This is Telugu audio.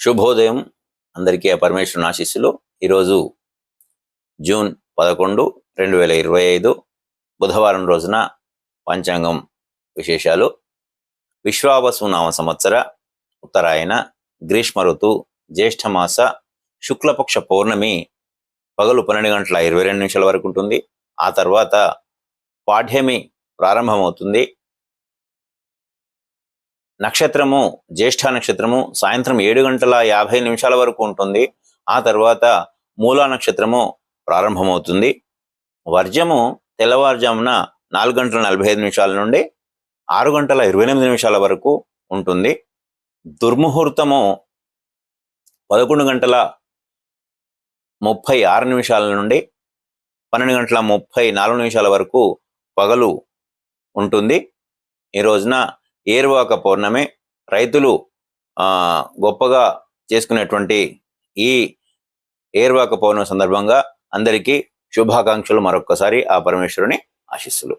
శుభోదయం. అందరికీ ఆ పరమేశ్వరుని ఆశీస్సులు. ఈరోజు జూన్ 11, 2025 బుధవారం రోజున పంచాంగం విశేషాలు. విశ్వావసు నామ సంవత్సర ఉత్తరాయణ గ్రీష్మ ఋతు జ్యేష్ఠమాస శుక్లపక్ష పౌర్ణమి పగలు 12:22 వరకు ఉంటుంది. ఆ తర్వాత పాఠ్యమి ప్రారంభమవుతుంది. నక్షత్రము జ్యేష్ఠ నక్షత్రము సాయంత్రం 7:50 వరకు ఉంటుంది. ఆ తర్వాత మూలా నక్షత్రము ప్రారంభమవుతుంది. వర్జము తెల్లవారుజామున 4:45 నుండి 6:28 వరకు ఉంటుంది. దుర్ముహూర్తము 11:36 నుండి 12:34 వరకు పగలు ఉంటుంది. ఈ రోజున ఏరువాక పౌర్ణమి. రైతులు గొప్పగా చేసుకునేటువంటి ఈ ఏరువాక పౌర్ణమి సందర్భంగా అందరికీ శుభాకాంక్షలు. మరొక్కసారి ఆ పరమేశ్వరుని ఆశీస్సులు.